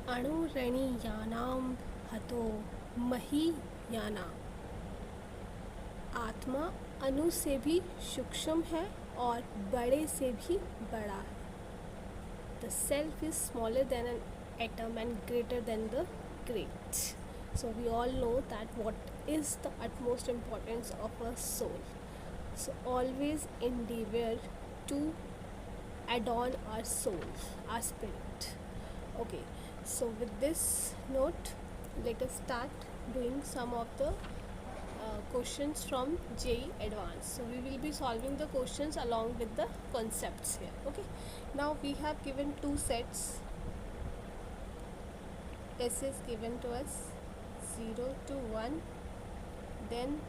अणुरणीयानां हतो महीयाना। आत्मा अणु से भी सूक्ष्म है और बड़े से भी बड़ा है। The self is smaller than an atom and greater than the great. So we all know that what is the utmost importance of a soul. So always endeavor to adorn our soul, our spirit. Okay, so with this note, let us start doing some of the questions from JEE Advanced. So we will be solving the questions along with the concepts here. Okay, now we have given two sets. S is given to us 0 to 1, then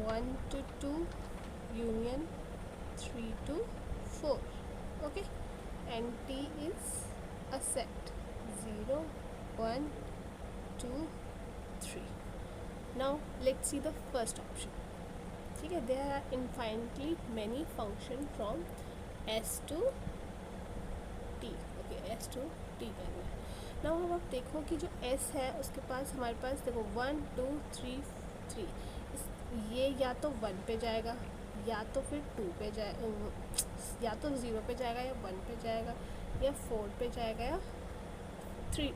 1 to 2, union 3 to 4. Okay, and T is a set 0, 1, 2, 3. Now let's see the first option. ठीक है, there are infinitely many function from S to T. Okay, S to T करना है. Now अब आप देखो कि जो S है उसके पास हमारे पास देखो 1, 2, 3, 3. ये या तो 1 पे जाएगा या तो फिर 2 पे जाए, या तो 0 पे जाएगा या 1 पे जाएगा या 4 पे जाएगा या 3,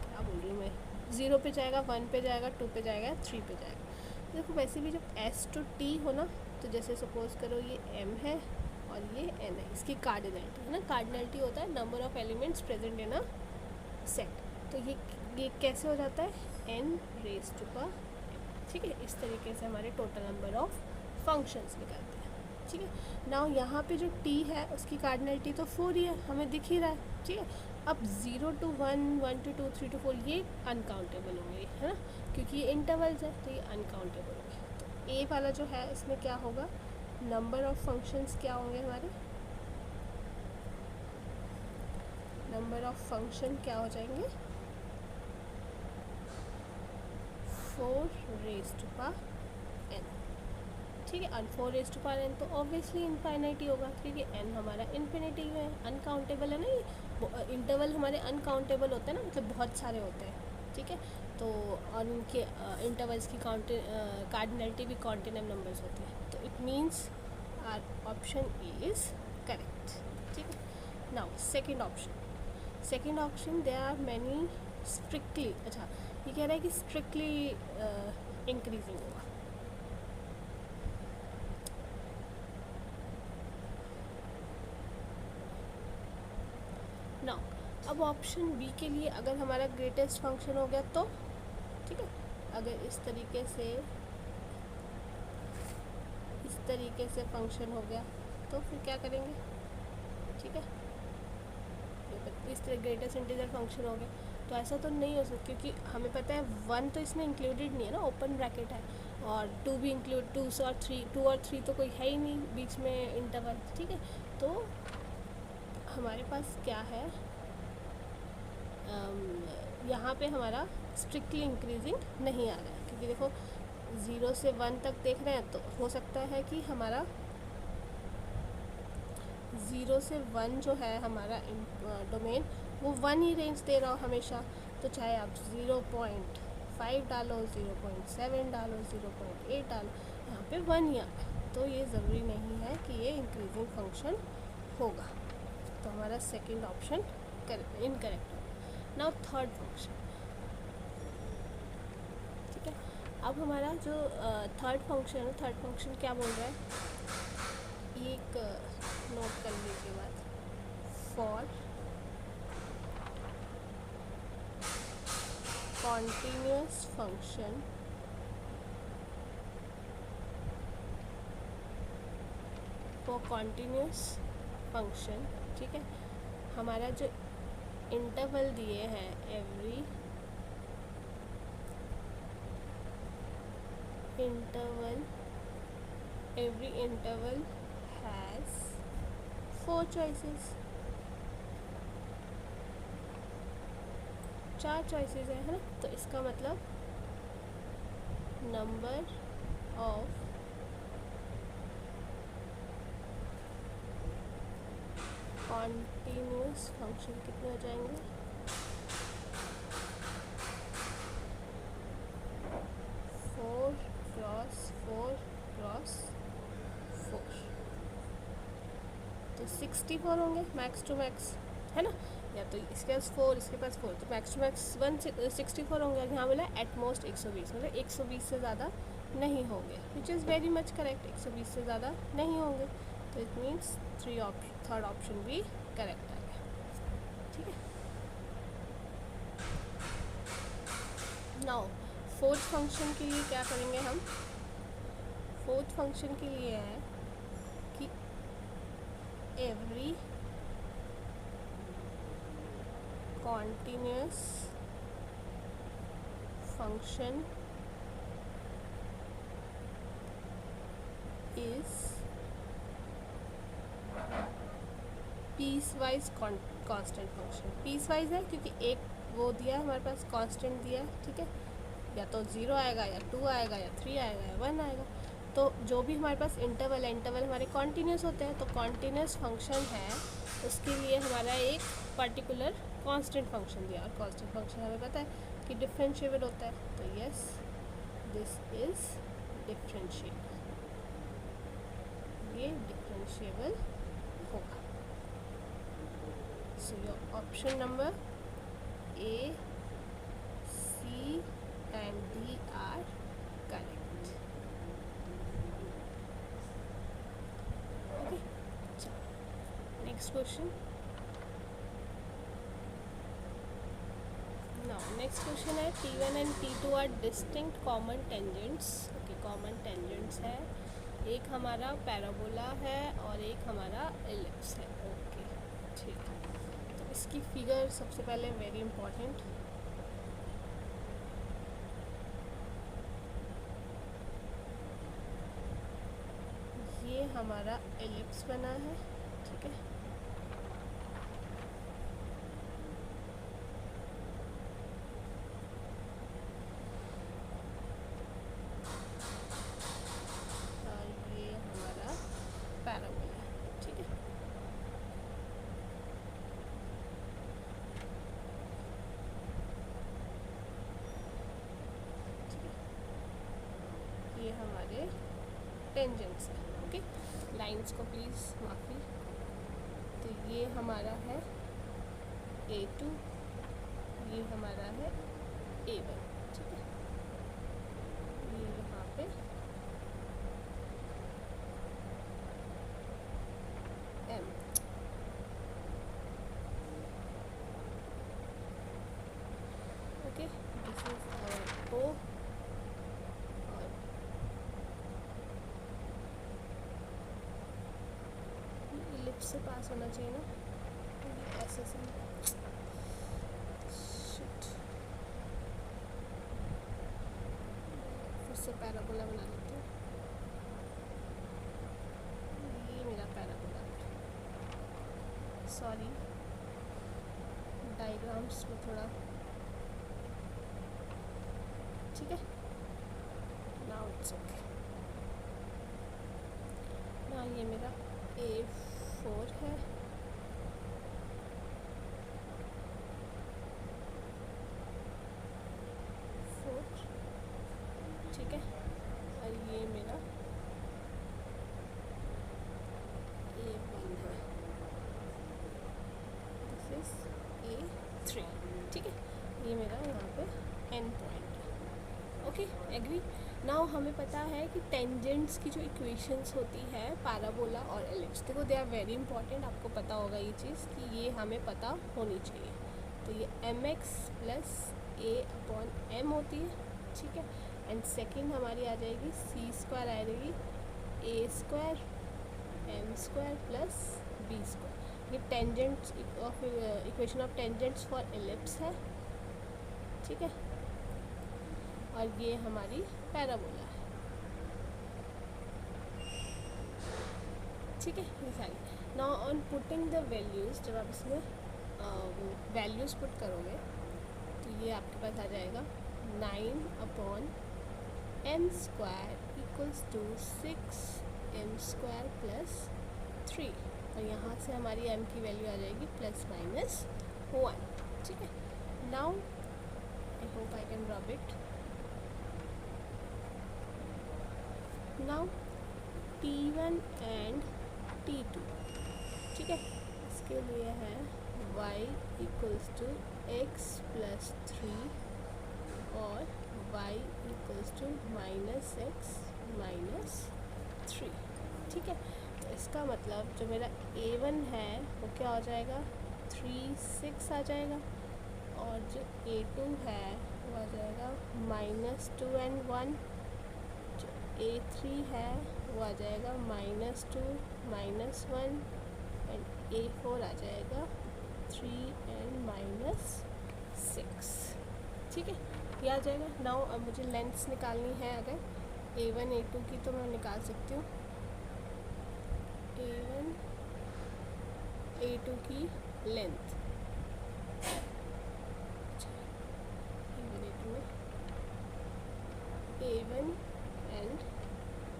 क्या बोल रही हूँ मैं, 0 पे जाएगा, 1 पे जाएगा, 2 पे जाएगा या 3 पे जाएगा. देखो वैसे भी जब S to T हो ना, तो जैसे सपोज करो ये M है और ये N है, इसकी कार्डिनलिटी है ना. कार्डिनलिटी होता है number of elements present in a set. तो ये कैसे हो जाता है, N raise to power M. ठीक है, इस तरीके से हमारे टोटल नंबर ऑफ फंक्शंस निकलते हैं. ठीक है, नाउ यहाँ पे जो T है उसकी कार्डिनलिटी तो 4 ही है, हमें दिख ही रहा है. ठीक है, अब 0 to 1, 1 to 2, 3 to 4 ये अनकाउंटेबल होंगे, है ना, क्योंकि ये इंटरवल्स है तो ये अनकाउंटेबल होंगे. तो ए वाला जो है इसमें क्या होगा, नंबर ऑफ फंक्शंस क्या होंगे हमारे, नंबर ऑफ फंक्शन क्या हो जाएंगे, 4 रेज टू पावर n. ठीक है, और 4 रेज टू पावर n तो ऑब्वियसली इनफाइनाइटी होगा, क्योंकि n हमारा इन्फिनिटी है, अनकाउंटेबल है ना. ये इंटरवल हमारे अनकाउंटेबल होते हैं ना, मतलब बहुत सारे होते हैं. ठीक है, तो और उनके इंटरवल्स की कार्डिनलिटी भी कॉन्टिन्यूम नंबर्स होती है. तो it means our option A is correct. ठीक है, now second option there are many strictly, अच्छा ये कह रहा है कि स्ट्रिक्टली इंक्रीजिंग होगा. नाउ अब ऑप्शन बी के लिए अगर हमारा ग्रेटेस्ट फंक्शन हो गया तो, ठीक है, अगर इस तरीके से फंक्शन हो गया तो फिर क्या करेंगे. ठीक है, इस तरह ग्रेटेस्ट इंटीजर फंक्शन हो गया तो ऐसा तो नहीं हो सकता, क्योंकि हमें पता है 1 तो इसमें इंक्लूडेड नहीं है ना, ओपन ब्रैकेट है, और 2 भी इंक्लूड, 2 और 3 तो कोई है ही नहीं बीच में इंटरवल. ठीक है, तो हमारे पास क्या है, यहाँ पे हमारा स्ट्रिक्टली इंक्रीजिंग नहीं आ रहा है, क्योंकि देखो 0 से 1 तक देख रहे हैं तो हो सकता है कि हमारा 0 से 1 जो है हमारा डोमेन वो 1 ही रेंज दे रहा हो हमेशा. तो चाहे आप 0.5 डालो, 0.7 डालो, 0.8 डालो, यहाँ पे 1 ही आता है. तो ये ज़रूरी नहीं है कि ये इंक्रीजिंग फंक्शन होगा. तो हमारा सेकंड ऑप्शन इनकरेक्ट होगा. Now third function. ठीक है, अब हमारा जो थर्ड फंक्शन क्या बोल रहा है, एक नोट कर लीजिए बात, फॉर कॉन्टीन्यूअस फंक्शन ठीक है, हमारा जो इंटरवल दिए हैं every interval has 4 choices, 4 choices है ना. तो इसका मतलब नंबर ऑफ कॉन्टीन्यूअस फंक्शन कितने हो जाएंगे, 64 होंगे मैक्स टू मैक्स, है ना, या तो इसके पास 4 इसके पास 4, तो मैक्स टू मैक्स 164 होंगे। यहाँ बोला एट मोस्ट 120, मतलब 120 से ज़्यादा नहीं होंगे, which is very much correct, 120 से ज़्यादा नहीं होंगे, तो इट मीन्स थर्ड ऑप्शन भी करेक्ट आ गया, ठीक है। नाउ फोर्थ फंक्शन के लिए क्या करेंगे हम, फोर्थ फंक्शन के लिए है कि every continuous function is piecewise constant function. Piecewise है क्योंकि एक वो दिया है हमारे पास, कांस्टेंट दिया है, ठीक है, या तो 0 आएगा या 2 आएगा या 3 आएगा या 1 आएगा। तो जो भी हमारे पास इंटरवल है, इंटरवल हमारे कॉन्टीन्यूस होते हैं, तो कॉन्टीन्यूस फंक्शन है उसके लिए हमारा एक पर्टिकुलर कांस्टेंट फंक्शन दिया, और कांस्टेंट फंक्शन हमें पता है कि डिफरेंशिएबल होता है, तो यस दिस इज डिफरेंशिएबल, ये डिफरेंशिएबल होगा। So your option number A, C and D are correct. Okay, चलो नेक्स्ट क्वेश्चन। नेक्स्ट क्वेश्चन है T1 and T2 are distinct common tangents. Okay, common tangents है, एक हमारा पैराबोला है और एक हमारा एलिप्स है। ओके, ठीक है, तो इसकी फिगर सबसे पहले वेरी इंपॉर्टेंट, ये हमारा एलिप्स बना है, ठीक है, ये हमारे टेंजेंट्स हैं। ओके, लाइंस को प्लीज़ माफ़ी। तो ये हमारा है A2, ये हमारा है A1, ठीक है, ये यहाँ पे M, okay, this is our O, से पास होना चाहिए ना, ऐसे से शिट, फिर से पैराबोला बना लेते हैं, ये मेरा पैराबोला, सॉरी डायग्राम्स में थोड़ा, ठीक है, नाउ इट्स ओके। ना ये मेरा A4 है, ठीक है, और ये मेरा A1 है, दिस इज A3, ठीक है, ये मेरा यहाँ पे एंड पॉइंट है। Okay, agree. नाउ हमें पता है कि टेंजेंट्स की जो इक्वेशंस होती है पैराबोला और एलिप्स, देखो दे आर वेरी इंपॉर्टेंट, आपको पता होगा ये चीज़ कि ये हमें पता होनी चाहिए। तो ये mx प्लस A/m होती है, ठीक है, एंड सेकंड हमारी आ जाएगी c² आ जाएगी A² m² प्लस b²। ये tangents of equation of tangents for ellipse है, ठीक है, और ये हमारी पैराबोला है, ठीक है, ये सारी। Now on putting the values, जब आप इसमें वैल्यूज़ पुट करोगे तो ये आपके पास आ जाएगा 9/m² equals to 6m² plus 3, और यहाँ से हमारी m की वैल्यू आ जाएगी ±1, ठीक है। Now I hope I can rub it. Now T1 and T2, ठीक है, इसके लिए है y equals to x plus 3 और y equals to minus x minus 3। ठीक है, तो इसका मतलब जो मेरा a1 है वो क्या हो जाएगा 3 6 आ जाएगा, और जो a2 है वो आ जाएगा -2 and 1। जो a3 है वो आ जाएगा -2 -1 एंड a4 आ जाएगा 3 and -6। ठीक है, ये आ जाएगा। नाउ अब मुझे लेंथ्स निकालनी है, अगर a1 a2 की तो मैं निकाल सकती हूँ। a1 a2 की लेंथ a1 एंड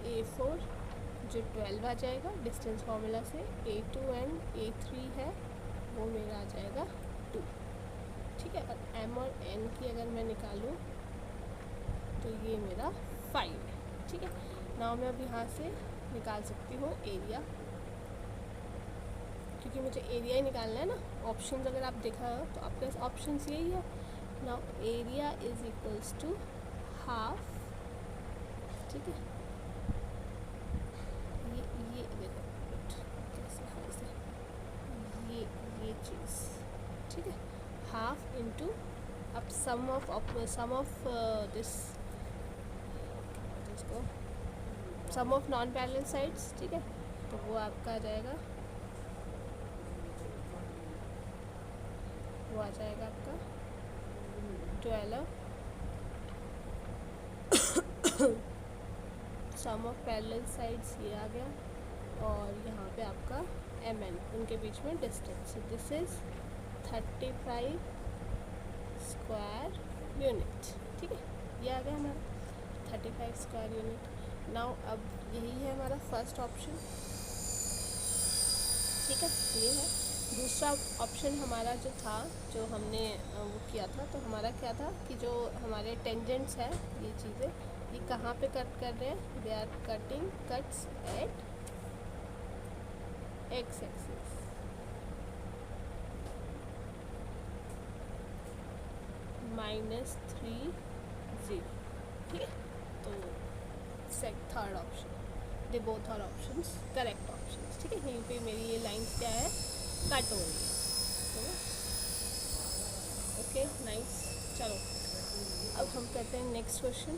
a4 जो 12 आ जाएगा डिस्टेंस फार्मूला से, a2 एंड a3 है वो मेरा आ जाएगा 2। ठीक है, और m और n की अगर मैं निकालूं तो ये मेरा 5 है। ठीक है, नाउ मैं अब यहाँ से निकाल सकती हूँ एरिया, क्योंकि मुझे एरिया ही निकालना है ना। ऑप्शंस अगर आप देखा हो तो आपके पास ऑप्शंस यही है। Now area is equals to half. ठीक है, ये देखो कैसे है से ये चीज़। ठीक है, हाफ इंटू अब सम ऑफ दिस इसको सम ऑफ नॉन पैरेलल साइड्स। ठीक है, तो वो आपका आ जाएगा, वो आ जाएगा आपका 12 सम ऑफ पैरेलल साइड्स ये आ गया, और यहाँ पे आपका mn उनके बीच में distance. This is 35 square unit. ठीक है, ये आ गया हमारा 35 स्क्वायर यूनिट। नाउ अब यही है हमारा फर्स्ट ऑप्शन। ठीक है, ये है। दूसरा ऑप्शन हमारा जो था, जो हमने वो किया था, तो हमारा क्या था कि जो हमारे टेंजेंट्स है ये चीज़ें, ये कहाँ पे कट कर रहे हैं, they are cutting cuts at x axis. -3 0। ठीक है, तो third option, they both are options correct options. ठीक है, यहीं पे मेरी ये लाइन्स क्या है, कट हो रही है। ओके नाइस, चलो अब हम करते हैं नेक्स्ट क्वेश्चन।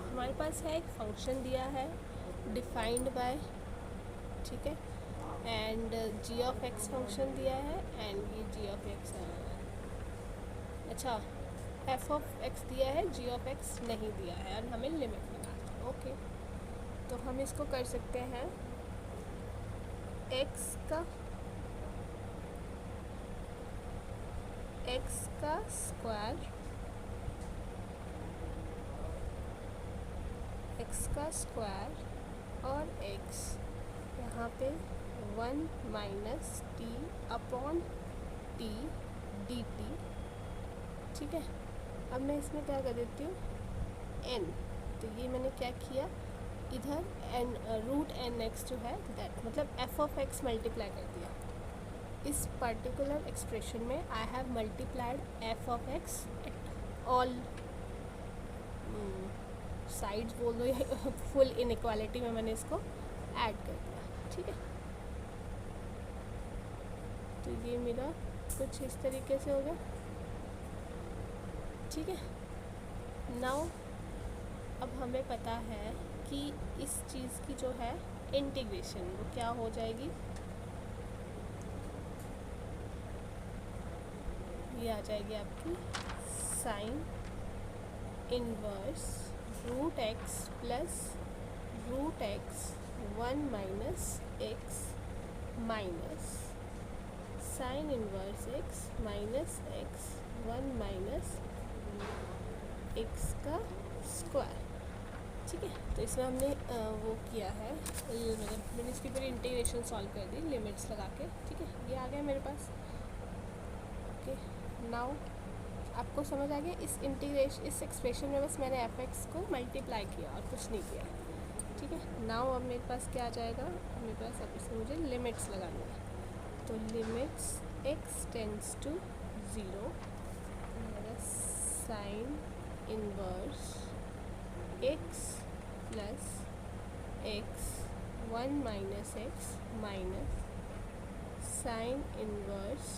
हमारे पास है एक फंक्शन दिया है डिफाइंड बाय, ठीक है, and g of x function दिया है, एंड ये जी ऑफ एक्स है। अच्छा, एफ ऑफ एक्स दिया है, जी ऑफ एक्स नहीं दिया है, और हमें लिमिट निकालना है। ओके, तो हम इसको कर सकते हैं एक्स का स्क्वायर, एक्स का स्क्वायर और एक्स यहाँ पे 1 minus T upon T D T. ठीक है, अब मैं इसमें क्या कर देती हूँ n, तो ये मैंने क्या किया, इधर n रूट एन एक्स जो है दैट मतलब एफ ऑफ एक्स मल्टीप्लाई कर दिया। इस पर्टिकुलर एक्सप्रेशन में I have multiplied F of x at all sides बोल दो या फुल इनइक्वालिटी में मैंने इसको ऐड कर दिया। ठीक है, तो ये मेरा कुछ इस तरीके से हो गया। ठीक है, नाउ अब हमें पता है कि इस चीज़ की जो है इंटीग्रेशन वो क्या हो जाएगी, ये आ जाएगी आपकी sine inverse root x plus root x 1 minus x minus sine inverse x minus x 1 minus x का स्क्वायर। ठीक है, तो इसमें हमने वो किया है, मतलब मैंने इसकी पूरी इंटीग्रेशन सॉल्व कर दी लिमिट्स लगा के। ठीक है, ये आ गया मेरे पास। ओके, नाउ आपको समझ आ गया इस इंटीग्रेशन, इस एक्सप्रेशन में बस मैंने एफ एक्स को मल्टीप्लाई किया और कुछ नहीं किया। ठीक है, नाउ अब मेरे पास क्या आ जाएगा, मेरे पास अब इसमें मुझे लिमिट्स लगानी है। तो limits x tends to 0, sine inverse x plus x 1 minus x minus sine inverse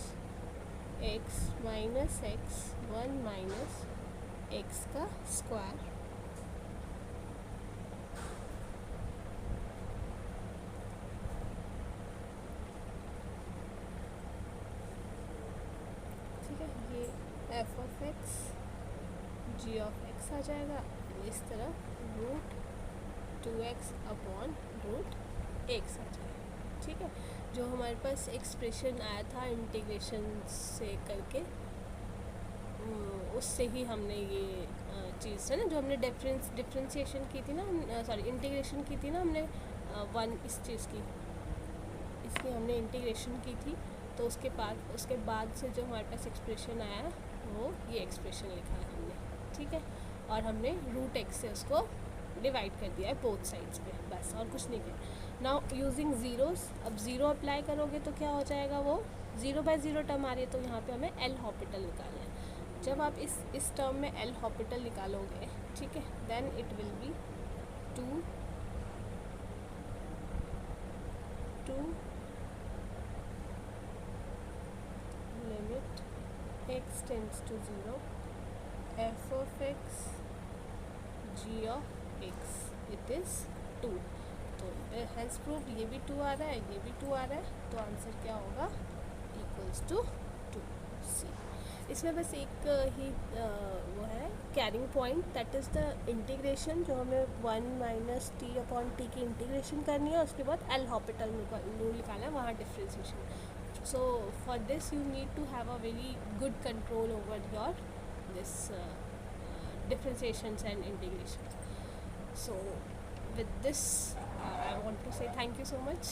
x minus x 1 minus x का स्क्वायर। ठीक है, ये F of X G of X आ जाएगा, इस तरफ root 2x upon root X आ जाएगा। ठीक है, जो हमारे पास एक्सप्रेशन आया था इंटीग्रेशन से करके, उससे ही हमने ये चीज़ है ना, जो हमने डिफ्रेंशिएशन की थी ना, सॉरी इंटीग्रेशन की थी ना हमने, वन इस चीज़ की, इसकी हमने इंटीग्रेशन की थी। तो उसके बाद से जो हमारे पास एक्सप्रेशन आया है वो ये एक्सप्रेशन लिखा है हमने। ठीक है, और हमने रूट एक्स से उसको डिवाइड कर दिया है बोथ साइड्स पे, बस और कुछ नहीं किया। नाउ यूजिंग ज़ीरोज़, अब ज़ीरो अप्लाई करोगे तो क्या हो जाएगा, वो 0/0 टर्म आ रही है, तो यहाँ पे हमें एल हॉपिटल निकालना है। जब आप इस टर्म में एल हॉपिटल निकालोगे, ठीक है, then it will be 2 limit x tends to 0 f of x g of x it is 2। तो हैंस प्रूव्ड, ये भी 2 आ रहा है, ये भी 2 आ रहा है, तो आंसर क्या होगा, इक्वल्स टू 2c। इसमें बस एक ही वो है carrying point, that is the integration, जो हमें 1 माइनस टी अपॉन टी की इंटीग्रेशन करनी है, उसके बाद एल हॉपिटल रूल निकालना है, वहाँ differentiation. So for this you need to have a very good control over your this differentiations and integrations. So with this I want to say thank you so much.